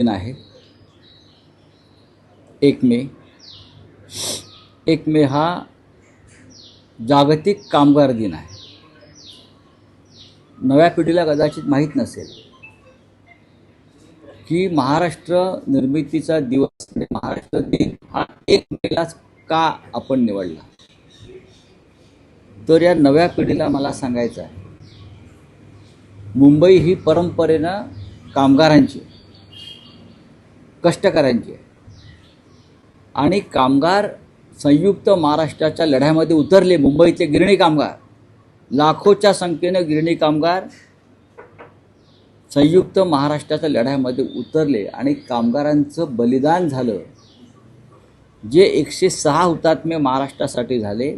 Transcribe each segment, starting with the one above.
दिन आहे 1 मे. 1 मे हा जागतिक कामगार दिन आहे. नव्या पिढीला कदाचित माहीत नसेल की महाराष्ट्र निर्मितीचा दिवस म्हणजे महाराष्ट्र दिन हा 1 मेलाच का आपण निवडला. तर या नव्या पिढीला मला सांगायचं आहे, मुंबई ही परंपरेनं कामगारांची, कष्टकऱ्यांची आहे आणि कामगार संयुक्त महाराष्ट्राच्या लढ्यामध्ये उतरले. मुंबईतले गिरणी कामगार, लाखोच्या संख्येनं गिरणी कामगार संयुक्त महाराष्ट्राच्या लढ्यामध्ये उतरले आणि कामगारांचं बलिदान झालं. जे 106 हुतात्मे महाराष्ट्रासाठी झाले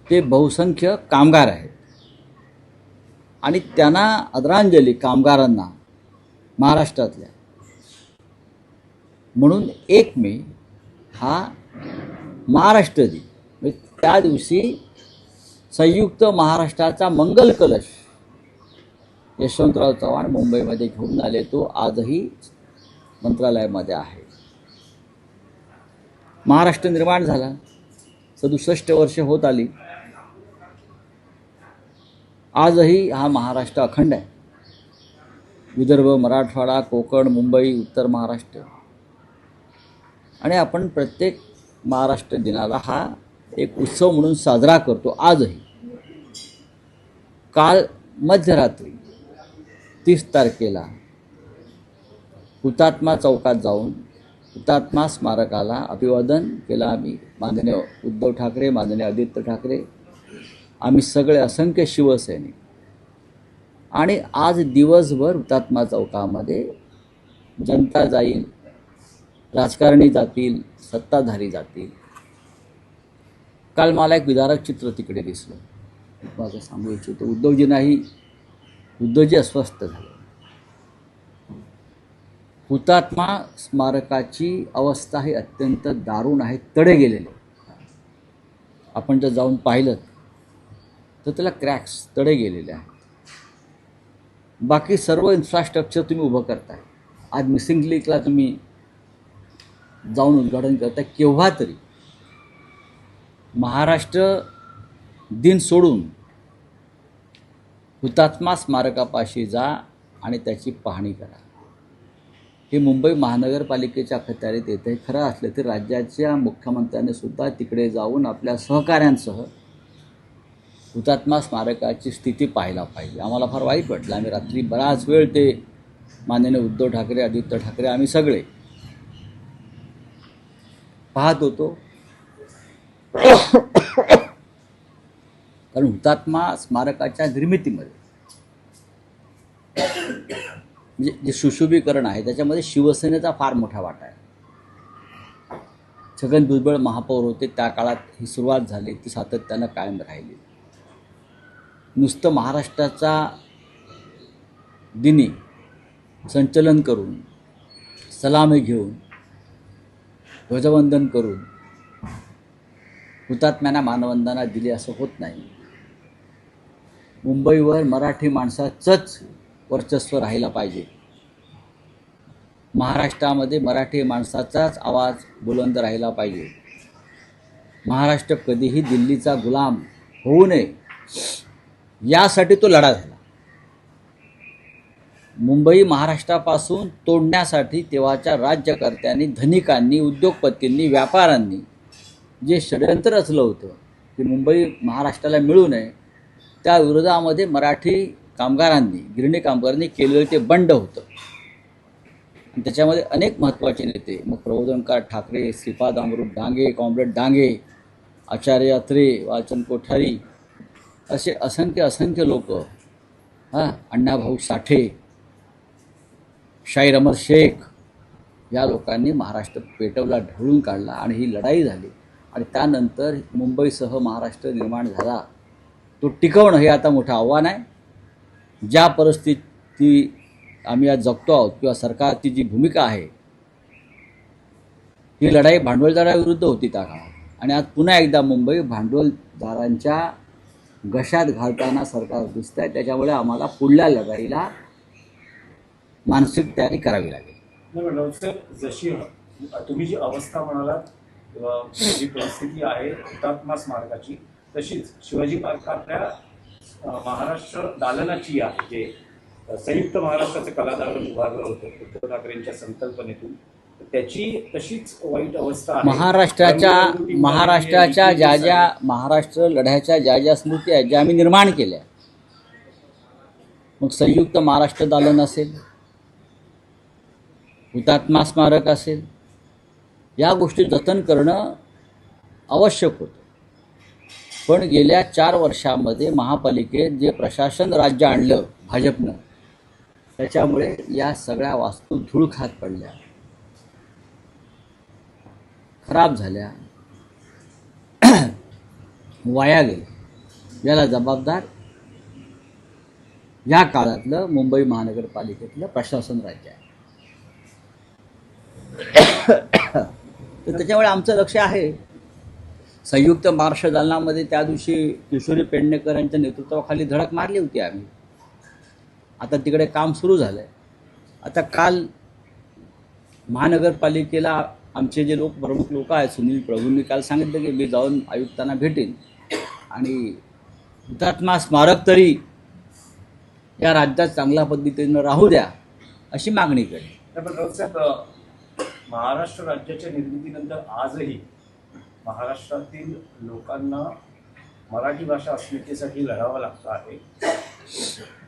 ते बहुसंख्य कामगार आहेत आणि त्यांना आदरांजली, कामगारांना महाराष्ट्रातल्या. म्हणून 1 मे हा महाराष्ट्र दिन. म्हणजे त्या दिवशी संयुक्त महाराष्ट्राचा मंगल कलश यशवंतराव चव्हाण मुंबईमध्ये घेऊन आले. तो आजही मंत्रालयामध्ये आहे. महाराष्ट्र निर्माण झाला, 67 वर्ष होत आली. आजही हा महाराष्ट्र अखंड आहे. विदर्भ, मराठवाडा, कोकण, मुंबई, उत्तर महाराष्ट्र. आणि आपण प्रत्येक महाराष्ट्र दिनाला हा एक उत्सव म्हणून साजरा करतो आजही. काल मध्यरात्री 30 तारखेला हुतात्मा चौकात जाऊन हुतात्मा स्मारकाला अभिवादन केलं आम्ही. माननीय उद्धव ठाकरे, माननीय आदित्य ठाकरे, आम्ही सगळे असंख्य शिवसैनिक. आणि आज दिवसभर हुतात्मा चौकामध्ये जनता जाईल, राजकारणी जातील, सत्ताधारी जातील. काल मला एक विदारक चित्र तिकडे दिसलं. माझं सांगू इच्छितो, उद्धवजी अस्वस्थ झाले. हुतात्मा स्मारकाची अवस्था ही अत्यंत दारुण आहे. तडे गेलेले. आपण जर जाऊन पाहिलं तर त्याला क्रॅक्स, तडे गेलेले आहेत. बाकी सर्व इन्फ्रास्ट्रक्चर तुम्ही उभं करताय. आज मिसिंग लिंकला तुम्ही जाऊन उद्घाटन करताय. केव्हा तरी महाराष्ट्र दिन सोडून हुतात्मा स्मारकापाशी जा आणि त्याची पाहणी करा. हे मुंबई महानगरपालिकेच्या अखत्यारीत येतं. हे खरं असलं तर राज्याच्या मुख्यमंत्र्यांनी सुद्धा तिकडे जाऊन आपल्या सहकाऱ्यांसह हुतात्मा स्मारकाची स्थिती पाहायला पाहिजे. आम्हाला फार वाईट वाटलं. आम्ही रात्री बराच वेळ ते माननीय उद्धव ठाकरे, आदित्य ठाकरे, आम्ही सगळे पाहत होतो. कारण हुतात्मा स्मारकाच्या निर्मितीमध्ये म्हणजे जे सुशोभीकरण आहे त्याच्यामध्ये शिवसेनेचा फार मोठा वाटा आहे. छगन भुजबळ महापौर होते त्या काळात ही सुरुवात झाली, ती सातत्यानं कायम राहिली. नुसतं महाराष्ट्राचा दिनी संचलन करून, सलामी घेऊन, ध्वजवंदन करून हुतात्म्यांना मानवंदना दिली असं होत नाही. मुंबईवर मराठी माणसाचंच वर्चस्व राहिला पाहिजे. महाराष्ट्रामध्ये मराठी माणसाचाच आवाज बुलंद राहिला पाहिजे. महाराष्ट्र कधीही दिल्लीचा गुलाम होऊ नये यासाठी तो लढा झाला. मुंबई महाराष्ट्रापासून तोडण्यासाठी तेव्हाच्या राज्यकर्त्यांनी, धनिकांनी, उद्योगपतींनी, व्यापाऱ्यांनी जे षडयंत्र रचलं होतं की मुंबई महाराष्ट्राला मिळू नये, त्या विरोधामध्ये मराठी कामगारांनी, गिरणी कामगारांनी केलेलं ते बंड होतं. आणि त्याच्यामध्ये अनेक महत्त्वाचे नेते, मग प्रबोधनकार ठाकरे, श्रीपाद अमृत डांगे, कॉम्रेड डांगे, आचार्य अत्रे, वालचंद कोठारी, असे असंख्य लोक, अण्णाभाऊ साठे, शाहीर अमर शेख, या लोकांनी महाराष्ट्र पेटवला, ढवळून काढला आणि ही लढाई झाली. आणि त्यानंतर मुंबईसह महाराष्ट्र निर्माण झाला. तो टिकवणं हे आता मोठं आव्हान आहे. ज्या परिस्थिती आम्ही आज जगतो आहोत किंवा सरकारची जी भूमिका आहे, ही लढाई भांडवलदाराविरुद्ध होती त्या काळात. आणि आज पुन्हा एकदा मुंबई भांडवलदारांच्या घशात घालताना सरकार दिसत आहे. त्याच्यामुळे आम्हाला पुढल्या लढाईला मानसिक तयारी करावी लागेल. नाही पण साहेब, जशी तुम्ही जी अवस्था म्हणालात किंवा जी परिस्थिती आहे हुतात्मा स्मारकाची, तशीच शिवाजी पार्कातल्या महाराष्ट्र दालनाची आहे, जे संयुक्त महाराष्ट्राचं कला दालन उभारलं होतं उद्धव ठाकरेंच्या संकल्पनेतून, त्याची तशीच वाईट अवस्था आहे. महाराष्ट्राच्या महाराष्ट्र लढ्याच्या ज्या स्मृती आहेत ज्या आम्ही निर्माण केल्या, मग संयुक्त महाराष्ट्र दालन असेल, हुतात्मा स्मारक असेल, या गोष्टी जतन करणं आवश्यक होतं. पण गेल्या 4 वर्षामध्ये महापालिकेत जे प्रशासन राज्य आणलं भाजपनं, त्याच्यामुळे या सगळ्या वास्तू धूळ खात पडल्या, खराब झाल्या, वाया गेल्या. याला जबाबदार या काळातलं मुंबई महानगरपालिकेतलं प्रशासन राज्य आहे. तर त्याच्यामुळे आमचं लक्ष आहे. संयुक्त महाराष्ट्र दालनामध्ये त्या दिवशी किशोरी पेडणेकर यांच्या नेतृत्वाखाली धडक मारली होती आम्ही. आता तिकडे काम सुरू झालं आहे. आता काल महानगरपालिकेला आमचे जे प्रमुख लोक आहेत, सुनील प्रभूंनी काल सांगितलं की मी जाऊन आयुक्तांना भेटेन आणि हुतात्मा स्मारक तरी या राज्यात चांगल्या पद्धतीनं राहू द्या अशी मागणी केली. महाराष्ट्र राज्याच्या निर्मितीनंतर आजही महाराष्ट्रातील लोकांना मराठी भाषा अस्मितेसाठी लढावं लागतं आहे.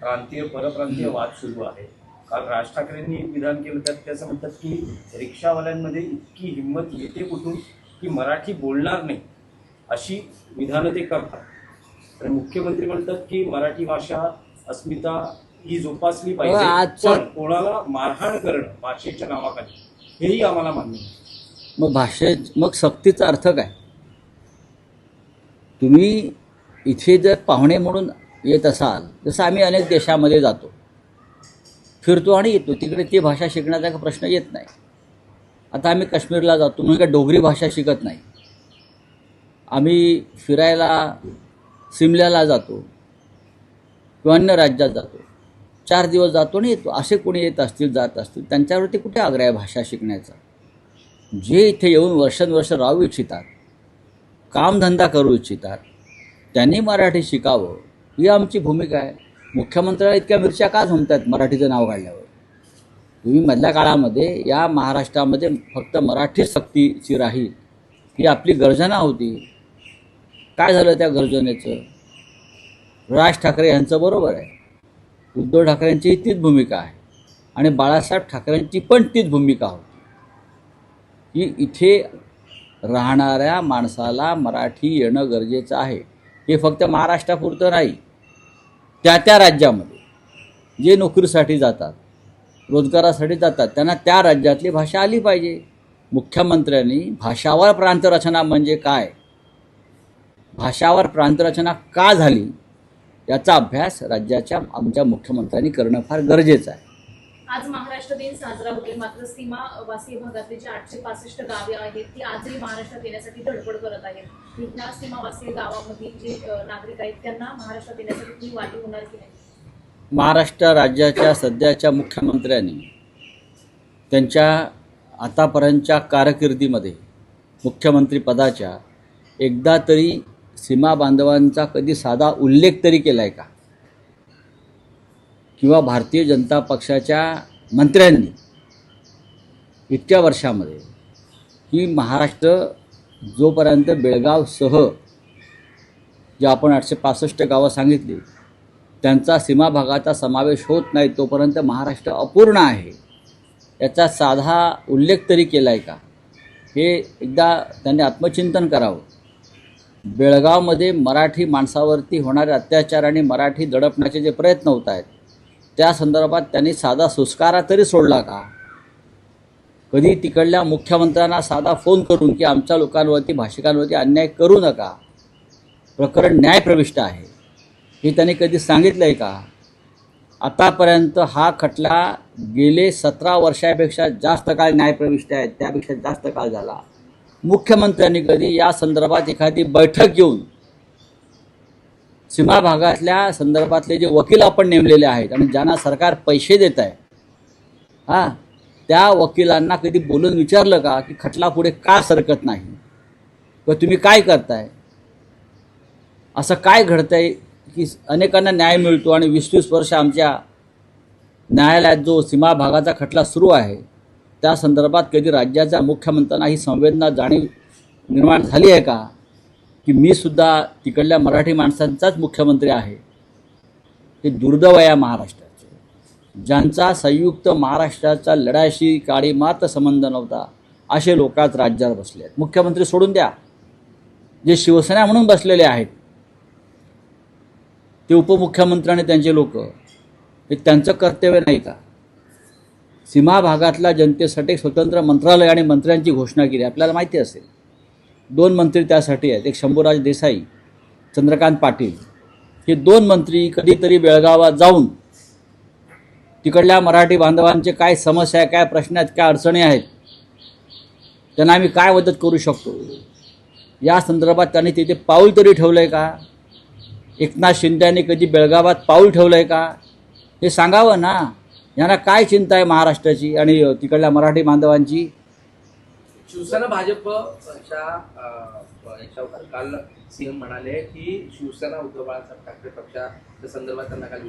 प्रांतीय परप्रांतीय वाद सुरू आहे. काल राज ठाकरेंनी एक विधान केलं, त्यात त्याचं म्हणतात की रिक्षावाल्यांमध्ये इतकी हिंमत येते कुठून की मराठी बोलणार नाही, अशी विधानं ते करतात. तर मुख्यमंत्री म्हणतात की मराठी भाषा अस्मिता ही जोपासली पाहिजे, पण कोणाला मारहाण करणं भाषेच्या नावाखाली हेही आम्हाला मान्य नाही. मग सक्तीचा अर्थ काय? तुम्ही इथे जर पाहुणे म्हणून येत असाल, जसं आम्ही अनेक देशामध्ये जातो, फिरतो आणि येतो, तिकडे ती भाषा शिकण्याचा प्रश्न येत नाही. आता आम्ही काश्मीरला जातो म्हणून काय डोगरी भाषा शिकत नाही. आम्ही फिरायला सिमल्याला जातो किंवा अन्य राज्यात जातो, 4 दिवस जातो आणि येतो. असे कोणी येत असतील, जात असतील, त्यांच्यावरती कुठे आग्रह आहे भाषा शिकण्याचा? जे इथे येऊन वर्षानुवर्ष राहू इच्छितात, कामधंदा करू इच्छितात, त्यांनी मराठी शिकावं ही आमची भूमिका आहे. मुख्यमंत्र्याला इतक्या मिरच्या का झोंबतात मराठीचं नाव काढल्यावर? तुम्ही मधल्या काळामध्ये या महाराष्ट्रामध्ये फक्त मराठी सक्तीची राहील ही आपली गर्जना होती. काय झालं त्या गर्जनेचं? राज ठाकरे यांचं बरोबर आहे, उद्धव ठाकरेंची तीच भूमिका आहे आणि बाळासाहेब ठाकरेंची पण तीच भूमिका होती की इथे राहणाऱ्या माणसाला मराठी येणं गरजेचं आहे. हे फक्त महाराष्ट्रापुरतं नाही, त्या राज्यामध्ये जे नोकरीसाठी जातात, रोजगारासाठी जातात, त्यांना त्या राज्यातली भाषा आली पाहिजे. मुख्यमंत्र्यांनी भाषावर प्रांतरचना म्हणजे काय, भाषावर प्रांतरचना का झाली याचा अभ्यास राज्याच्या आमच्या मुख्यमंत्र्यांनी करणं फार गरजेचं आहे. आज महाराष्ट्र दिन साजरा होतोय, मात्र सीमावासीय भागातली जी 865 गावे आहेत ती आजही महाराष्ट्रात येण्यासाठी धडपड करत आहेत. त्या सीमावासीय गावामधील जे नागरिक आहेत त्यांना महाराष्ट्रात येण्यासाठी ती वाटी होणार की नाही? महाराष्ट्र राज्याच्या सध्याच्या मुख्यमंत्र्यांनी त्यांच्या आतापर्यंतच्या कारकिर्दीमध्ये मुख्यमंत्री पदाच्या एकदा तरी सीमा बांधवांचा कधी साधा उल्लेख तरी केला आहे का? किंवा भारतीय जनता पक्षाच्या मंत्र्यांनी इतक्या वर्षामध्ये ही महाराष्ट्र जोपर्यंत बेळगावसह जे आपण 865 गावं सांगितली त्यांचा सीमा भागाचा समावेश होत नाही तोपर्यंत महाराष्ट्र अपूर्ण आहे याचा साधा उल्लेख तरी केला आहे का? हे एकदा त्यांनी आत्मचिंतन करावं. बेळगावमध्ये मराठी माणसावरती होणारे अत्याचार आणि मराठी दडपण्याचे जे प्रयत्न होत आहेत त्या संदर्भात त्यांनी साधा सुस्कारा तरी सोडला का? कधी तिकडल्या मुख्यमंत्र्यांना साधा फोन करून की आमच्या लोकांवरती, भाषिकांवरती अन्याय करू नका, प्रकरण न्यायप्रविष्ट आहे, हे त्यांनी कधी सांगितलं आहे का? आतापर्यंत हा खटला गेले 17 वर्षापेक्षा जास्त काळ न्यायप्रविष्ट आहे, त्यापेक्षा जास्त काळ झाला. मुख्यमंत्र्यांनी कधी या संदर्भात एखादी बैठक घेऊन सीमा भागातल्या संदर्भातले जे वकील आपण नेमलेले आहेत आणि ज्यांना सरकार पैसे देत आहे हां, त्या वकिलांना कधी बोलून विचारलं का की खटला पुढे का सरकत नाही, किंवा तुम्ही काय करताय, असं काय घडतंय की अनेकांना न्याय मिळतो आणि 20-20 वर्ष आमच्या न्यायालयात जो सीमा भागाचा खटला सुरू आहे त्या संदर्भात कधी राज्याच्या मुख्यमंत्र्यांना ही संवेदना जाणीव निर्माण झाली आहे का की मी सुद्धा तिकडल्या मराठी माणसांचाच मुख्यमंत्री आहे. हे दुर्दैव आहे या महाराष्ट्राचे, ज्यांचा संयुक्त महाराष्ट्राच्या लढ्याशी काळी मात्र संबंध नव्हता असे लोक आज राज्यावर बसले आहेत. मुख्यमंत्री सोडून द्या, जे शिवसेना म्हणून बसलेले आहेत ते उपमुख्यमंत्री आणि त्यांचे लोक, हे त्यांचं कर्तव्य नाही का? सीमा भागातल्या जनतेसाठी स्वतंत्र मंत्रालय आणि मंत्र्यांची घोषणा केली. आपल्याला माहिती असेल 2 मंत्री त्यासाठी आहेत, एक शंभूराज देसाई, चंद्रकांत पाटील. हे 2 मंत्री कधीतरी बेळगावात जाऊन तिकडल्या मराठी बांधवांचे काय समस्या आहे, काय प्रश्न आहेत, काय अडचणी आहेत, त्यांना आम्ही काय मदत करू शकतो, या संदर्भात त्यांनी तिथे पाऊल तरी ठेवलं आहे का? एकनाथ शिंदेने कधी बेळगावात पाऊल ठेवलं आहे का? हे सांगावं ना. यांना काय चिंता आहे महाराष्ट्राची आणि तिकडल्या मराठी बांधवांची? शिवसेना भाजपच्या याच्यावर काल सीएम म्हणाले की शिवसेना उद्धव बाळासाहेब ठाकरे पक्षाच्या संदर्भात त्यांना काल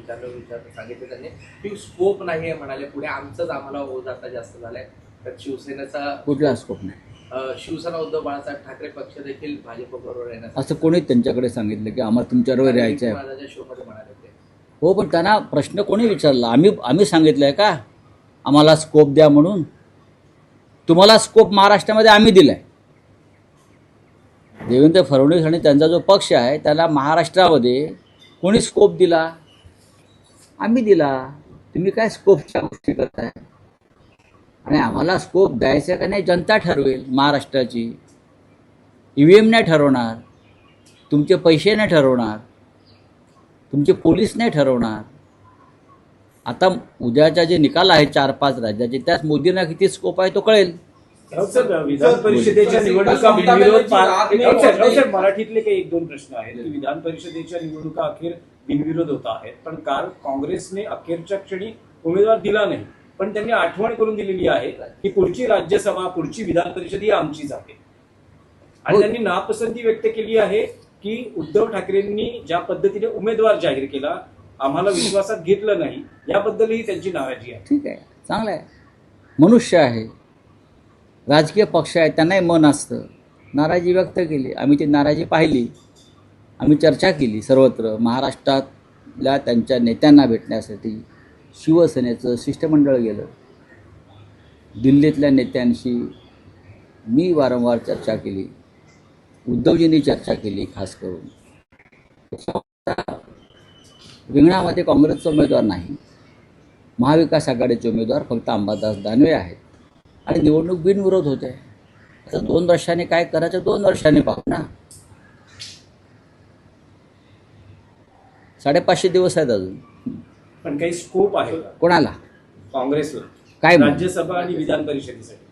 सांगितलं त्यांनी की स्कोप नाही आहे म्हणाले, पुढे आम्हाला ओझ आता जास्त झालाय, तर शिवसेनेचा कुठला स्कोप नाही. शिवसेना उद्धव बाळासाहेब ठाकरे पक्ष देखील भाजप बरोबर येण्यास असं कोणीच त्यांच्याकडे सांगितलं की आम्हाला तुमच्याबरोबर यायचं आहे. माझ्या शोमध्ये म्हणाले ते. हो, पण त्यांना प्रश्न कोणी विचारला? आम्ही सांगितलं आहे का आम्हाला स्कोप द्या म्हणून? तुम्हाला स्कोप महाराष्ट्रामध्ये आम्ही दिला आहे. देवेंद्र फडणवीस आणि त्यांचा जो पक्ष आहे त्याला महाराष्ट्रामध्ये कोणी स्कोप दिला? आम्ही दिला. तुम्ही काय स्कोपच्या गोष्टी करताय? आणि आम्हाला स्कोप द्यायचा का नाही जनता ठरवेल महाराष्ट्राची. EVM नाही ठरवणार, तुमचे पैसे नाही ठरवणार, तुमचे पोलीस नाही ठरवणार. आता उद्याच्या जे निकाल आहेत 4-5 राज्याचे, त्यात मोदींना किती स्कोप आहे तो कळेल. विधान परिषदेच्या निवडणुका बिनविरोध मराठीतले काही 1-2 प्रश्न आहेत की विधान परिषदेच्या निवडणुका अखेर बिनविरोध होत आहेत, पण काल काँग्रेसने अखेरच्या क्षणी उमेदवार दिला नाही, पण त्यांनी आठवण करून दिलेली आहे की पुढची राज्यसभा, पुढची विधान परिषद ही आमचीच आहे. आणि त्यांनी नापसंती व्यक्त केली आहे की उद्धव ठाकरेंनी ज्या पद्धतीने उमेदवार जाहीर केला, आम्हाला विश्वासात घेतलं नाही, याबद्दलही त्यांची नाराजी आहे. ठीक आहे, चांगलं आहे. मनुष्य आहे, राजकीय पक्ष आहे, त्यांनाही मन असतं. नाराजी व्यक्त केली, आम्ही ती नाराजी पाहिली, आम्ही चर्चा केली. सर्वत्र महाराष्ट्रातल्या त्यांच्या नेत्यांना भेटण्यासाठी शिवसेनेचं शिष्टमंडळ गेलं. दिल्लीतल्या नेत्यांशी मी वारंवार चर्चा केली, उद्धवजींनी चर्चा केली. खास करून रिंगणामध्ये काँग्रेसचा उमेदवार नाही, महाविकास आघाडीचे उमेदवार फक्त अंबादास दानवे आहेत आणि निवडणूक बिनविरोध होते. आता 2 वर्षांनी काय करायचं 2 वर्षांनी पाहू ना. 550 दिवस आहेत अजून. पण काही स्कोप आहे का कोणाला? काँग्रेसला काय म्हणू? राज्यसभा आणि विधान परिषदेसाठी?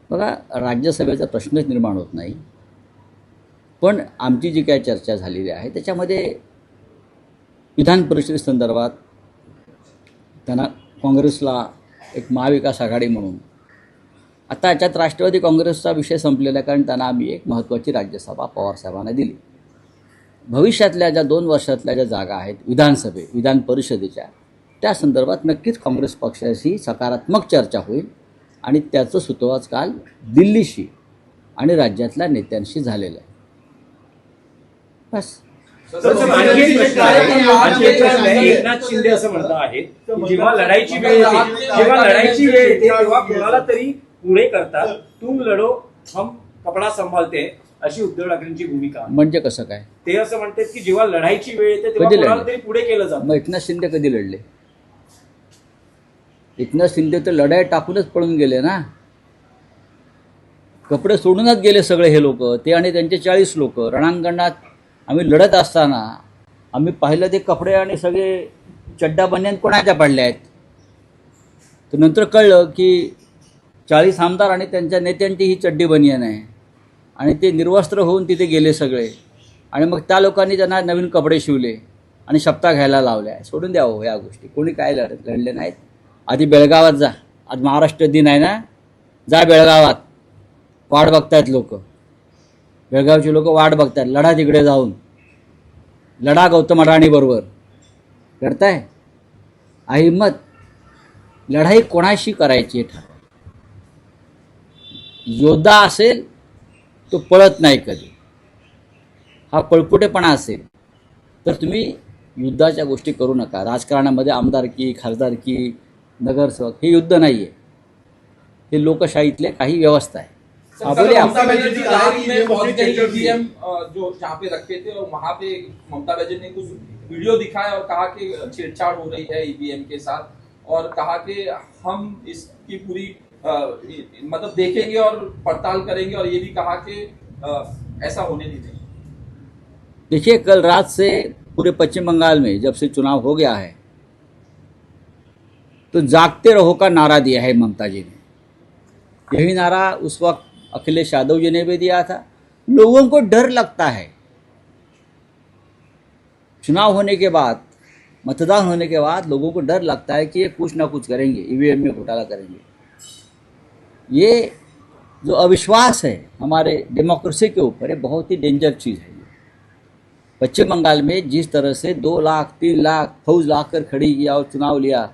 बघा, राज्यसभेचा प्रश्नच निर्माण होत नाही, पण आमची जी काय चर्चा झालेली आहे त्याच्यामध्ये विधान परिषदेसंदर्भात त्यांना काँग्रेसला एक महाविकास आघाडी म्हणून, आता याच्यात राष्ट्रवादी काँग्रेसचा विषय संपलेला आहे, कारण त्यांना आम्ही एक महत्त्वाची राज्यसभा पवारसाहेबांना दिली. भविष्यातल्या ज्या 2 वर्षातल्या ज्या जागा आहेत विधान परिषदेच्या, त्या संदर्भात नक्कीच काँग्रेस पक्षाशी सकारात्मक चर्चा होईल आणि त्याचं सूत्रवाच काल दिल्लीशी आणि राज्यातल्या नेत्यांशी झालेलं आहे. बस. एकनाथ शिंदे असं म्हणत आहेत की जेव्हा लढाईची वेळ येते तेव्हा कोणाला तरी पुढे करतात, तुम लढो हम कपडा संभालते, अशी उद्धव ठाकरेंची भूमिका. म्हणजे कसं काय? ते असं म्हणतात की जेव्हा लढाईची वेळ येते तेव्हा कधी कोणाला लढले? तरी पुढे केलं जातं. मग एकनाथ शिंदे कधी लढले? एकनाथ शिंदे तर लढाई टाकूनच पळून गेले ना. कपडे सोडूनच गेले सगळे हे लोक, ते आणि त्यांचे 40 लोक. रणांगणात आम्ही लढत असताना आम्ही पाहिलं ते कपडे आणि सगळे चड्डा बन्यान कोणाच्या पडल्या आहेत. तर नंतर कळलं की 40 आमदार आणि त्यांच्या नेत्यांची ही चड्डी बनियान आहे आणि ते निर्वस्त्र होऊन तिथे गेले सगळे. आणि मग त्या लोकांनी त्यांना नवीन कपडे शिवले आणि शपथा घ्यायला लावल्या. सोडून द्यावं ह्या गोष्टी. कोणी काय लढले नाहीत. आधी बेळगावात जा, आज महाराष्ट्र दिन आहे ना, जा बेळगावात, वाट बघतायत लोक, बेळगावची लोक वाट बघतायत, लढा तिकडे जाऊन, लढा गौतम अडाणी बरोबर, करताय अहिम्मत. लढाई कोणाशी करायची ठरवा. योद्धा असेल तो पळत नाही कधी. हा पळपुटेपणा असेल तर तुम्ही युद्धाच्या गोष्टी करू नका. राजकारणामध्ये आमदारकी, खासदारकी, नगरसेवक हे युद्ध नाही आहे, हे लोकशाहीतले काही व्यवस्था आहे. सर, बोलिए आप. ममता बनर्जी डायरी में पहुंच गई ईवीएम जो जहाँ पे रखे थे, और वहाँ पे ममता बनर्जी ने कुछ वीडियो दिखाया और कहा कि छेड़छाड़ हो रही है ईवीएम के साथ, और कहा कि हम इसकी पूरी मतलब देखेंगे और पड़ताल करेंगे, और ये भी कहा कि ऐसा होने नहीं देंगे. देखिए, कल रात से पूरे पश्चिम बंगाल में जब से चुनाव हो गया है तो जागते रहो का नारा दिया है ममता जी ने. यही नारा उस वक्त अखिलेश यादव जी ने भी दिया था. लोगों को डर लगता है. चुनाव होने के बाद, मतदान होने के बाद लोगों को डर लगता है कि ये कुछ ना कुछ करेंगे, ईवीएम में घोटाला करेंगे. ये जो अविश्वास है हमारे डेमोक्रेसी के ऊपर, ये बहुत ही डेंजर चीज़ है. पश्चिम बंगाल में जिस तरह से 2 लाख 3 लाख फौज लाकर खड़ी किया और चुनाव लिया,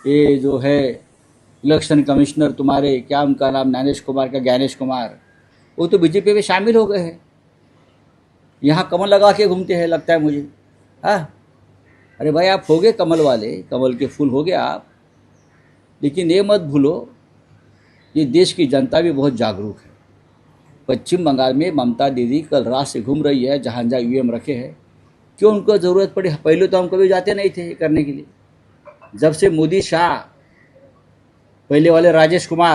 ये जो है इलेक्शन कमिश्नर तुम्हारे, क्या उनका नाम, ज्ञानेश कुमार का ज्ञानेश कुमार, वो तो बीजेपी में शामिल हो गए हैं. यहाँ कमल लगा के घूमते हैं लगता है मुझे. हाँ, अरे भाई, आप हो गए कमल वाले, कमल के फूल हो गए आप, लेकिन ये मत भूलो ये देश की जनता भी बहुत जागरूक है. पश्चिम बंगाल में ममता दीदी कल रात से घूम रही है, जहाँ जहाँ ईवीएम रखे हैं. क्यों उनको ज़रूरत पड़ी? पहले तो हम कभी जाते नहीं थे करने के लिए. जब से मोदी शाह, पहले वाले राजेश कुमार,